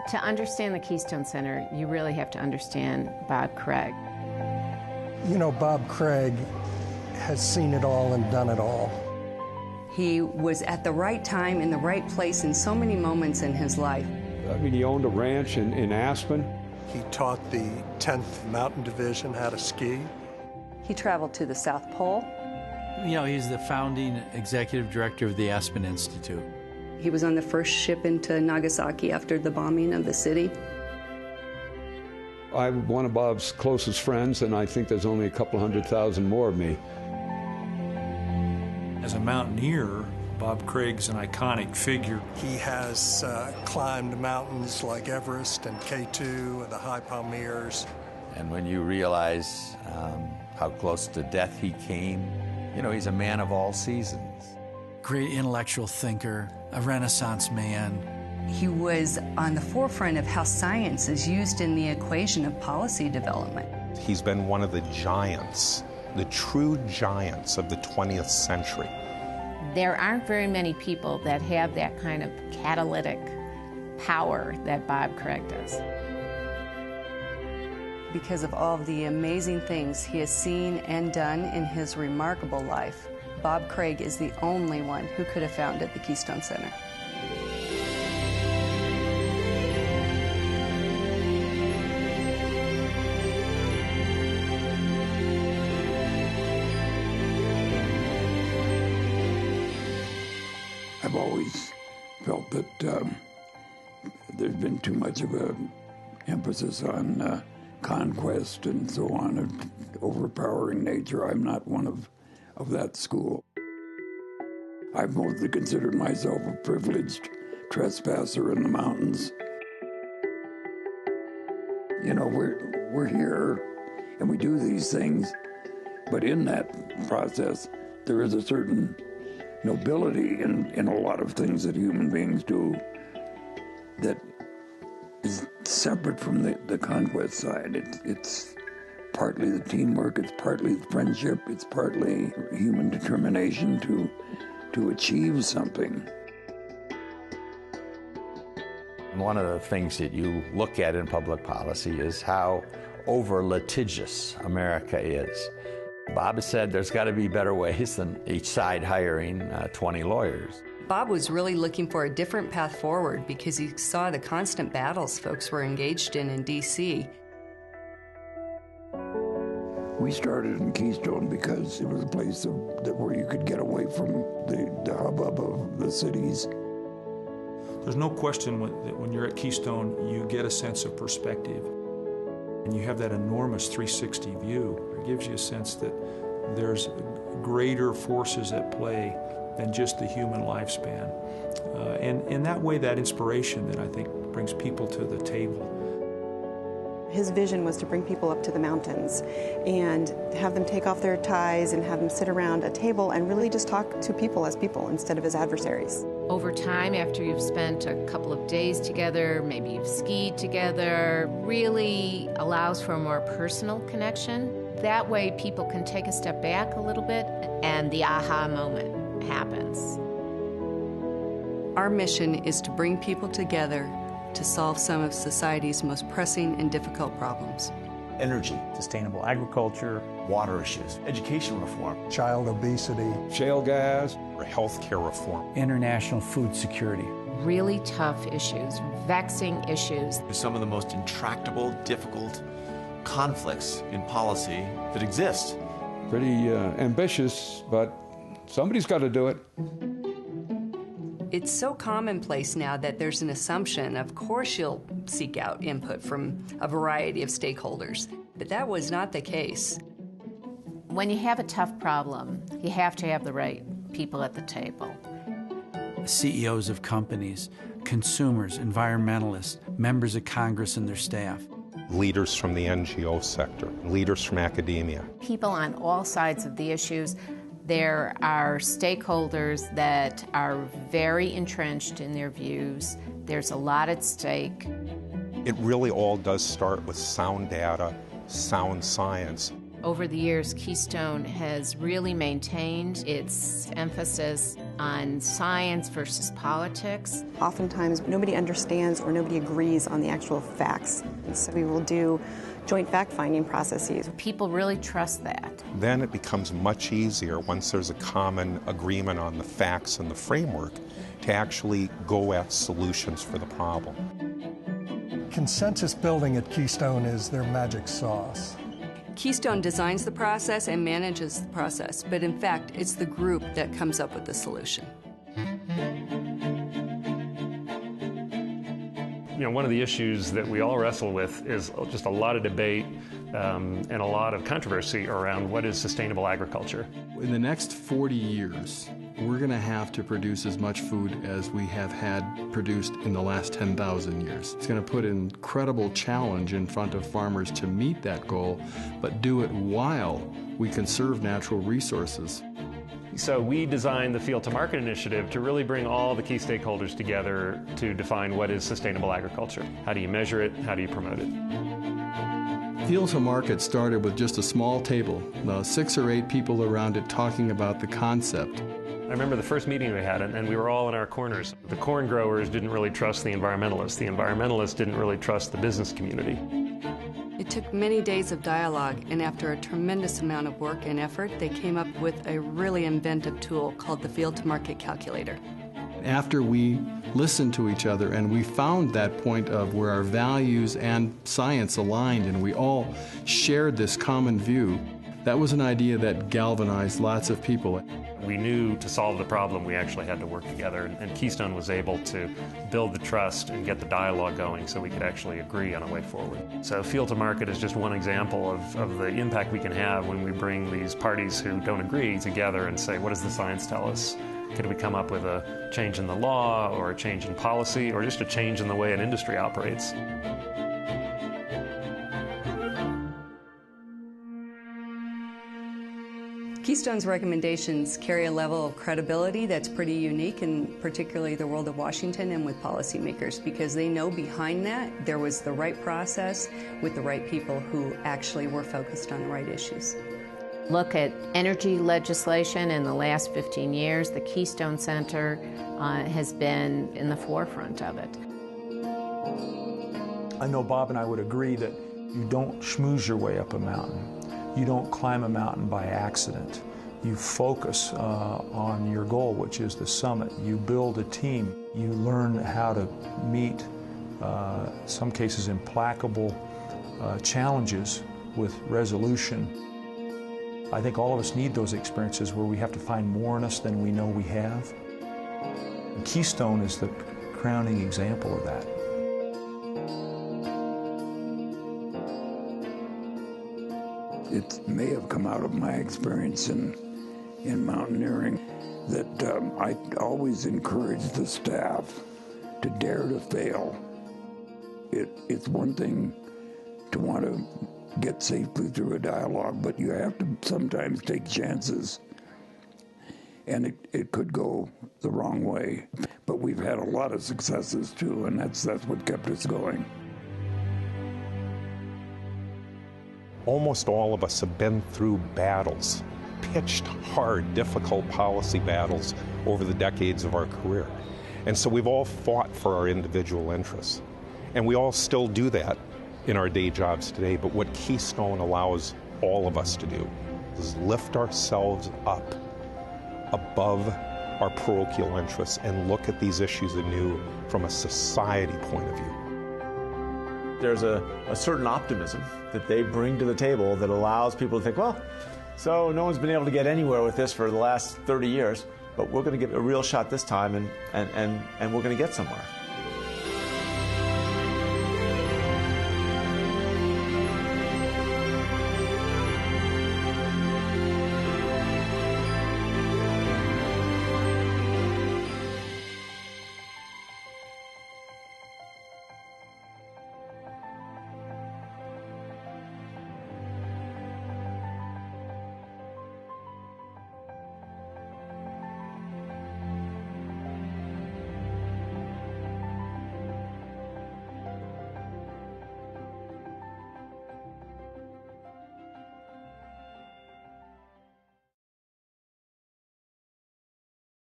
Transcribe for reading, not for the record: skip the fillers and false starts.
To understand the Keystone Center, you really have to understand Bob Craig. You know, Bob Craig has seen it all and done it all. He was at the right time in the right place in so many moments in his life. I mean, he owned a ranch in Aspen. He taught the 10th Mountain Division how to ski. He traveled to the South Pole. You know, he's the founding executive director of the Aspen Institute. He was on the first ship into Nagasaki after the bombing of the city. I'm one of Bob's closest friends, and I think there's only a couple 100,000 more of me. As a mountaineer, Bob Craig's an iconic figure. He has climbed mountains like Everest and K2 and the High Palmiers. And when you realize how close to death he came, you know, he's a man of all seasons. Great intellectual thinker, a Renaissance man. He was on the forefront of how science is used in the equation of policy development. He's been one of the giants, the true giants of the 20th century. There aren't very many people that have that kind of catalytic power that Bob Craig does. Because of all of the amazing things he has seen and done in his remarkable life, Bob Craig is the only one who could have founded the Keystone Center. I've always felt that there's been too much of an emphasis on conquest and so on, of overpowering nature. I'm not one of that school. I've mostly considered myself a privileged trespasser in the mountains. You know, we're here and we do these things, but in that process, there is a certain nobility in a lot of things that human beings do that is separate from the conquest side. It's partly the teamwork, it's partly the friendship, it's partly human determination to achieve something. One of the things that you look at in public policy is how over-litigious America is. Bob has said there's got to be better ways than each side hiring 20 lawyers. Bob was really looking for a different path forward because he saw the constant battles folks were engaged in D.C. We started in Keystone because it was a place where you could get away from the hubbub of the cities. There's no question that when you're at Keystone, you get a sense of perspective. And you have that enormous 360 view. It gives you a sense that there's greater forces at play than just the human lifespan. And in that way, that inspiration that I think brings people to the table. His vision was to bring people up to the mountains and have them take off their ties and have them sit around a table and really just talk to people as people instead of as adversaries. Over time, after you've spent a couple of days together, maybe you've skied together, really allows for a more personal connection. That way people can take a step back a little bit and the aha moment happens. Our mission is to bring people together to solve some of society's most pressing and difficult problems. Energy, sustainable agriculture, Water issues, education reform, Child obesity, Shale gas, or healthcare reform. International food security. Really tough issues, vexing issues. Some of the most intractable, difficult conflicts in policy that exist. Pretty ambitious, but somebody's got to do it. It's so commonplace now that there's an assumption, of course you'll seek out input from a variety of stakeholders, but that was not the case. When you have a tough problem, you have to have the right people at the table. CEOs of companies, consumers, environmentalists, members of Congress and their staff. Leaders from the NGO sector, leaders from academia. People on all sides of the issues. There are stakeholders that are very entrenched in their views. There's a lot at stake. It really all does start with sound data, sound science. Over the years, Keystone has really maintained its emphasis on science versus politics. Oftentimes, nobody understands or nobody agrees on the actual facts. And so we will do joint fact-finding processes. People really trust that. Then it becomes much easier once there's a common agreement on the facts and the framework to actually go at solutions for the problem. Consensus building at Keystone is their magic sauce. Keystone designs the process and manages the process, but in fact, it's the group that comes up with the solution. You know, one of the issues that we all wrestle with is just a lot of debate and a lot of controversy around what is sustainable agriculture. In the next 40 years, we're going to have to produce as much food as we have had produced in the last 10,000 years. It's going to put an incredible challenge in front of farmers to meet that goal, but do it while we conserve natural resources. So we designed the Field to Market initiative to really bring all the key stakeholders together to define what is sustainable agriculture. How do you measure it? How do you promote it? Field to Market started with just a small table, 6 or 8 people around it talking about the concept. I remember the first meeting we had, and we were all in our corners. The corn growers didn't really trust the environmentalists. The environmentalists didn't really trust the business community. It took many days of dialogue, and after a tremendous amount of work and effort, they came up with a really inventive tool called the Field to Market Calculator. After we listened to each other and we found that point of where our values and science aligned and we all shared this common view, that was an idea that galvanized lots of people. We knew to solve the problem we actually had to work together, and Keystone was able to build the trust and get the dialogue going so we could actually agree on a way forward. So Field to Market is just one example of the impact we can have when we bring these parties who don't agree together and say, what does the science tell us? Could we come up with a change in the law or a change in policy or just a change in the way an industry operates? Keystone's recommendations carry a level of credibility that's pretty unique in particularly the world of Washington and with policymakers, because they know behind that there was the right process with the right people who actually were focused on the right issues. Look at energy legislation in the last 15 years. The Keystone Center has been in the forefront of it. I know Bob and I would agree that you don't schmooze your way up a mountain. You don't climb a mountain by accident. You focus on your goal, which is the summit. You build a team. You learn how to meet, some cases, implacable challenges with resolution. I think all of us need those experiences where we have to find more in us than we know we have. And Keystone is the crowning example of that. It may have come out of my experience in mountaineering that I always encourage the staff to dare to fail. It's one thing to want to get safely through a dialogue, but you have to sometimes take chances. And it could go the wrong way. But we've had a lot of successes too, and that's what kept us going. Almost all of us have been through battles, pitched hard, difficult policy battles over the decades of our career. And so we've all fought for our individual interests. And we all still do that in our day jobs today. But what Keystone allows all of us to do is lift ourselves up above our parochial interests and look at these issues anew from a society point of view. There's a certain optimism that they bring to the table that allows people to think, well, so no one's been able to get anywhere with this for the last 30 years, but we're going to give it a real shot this time, and we're going to get somewhere.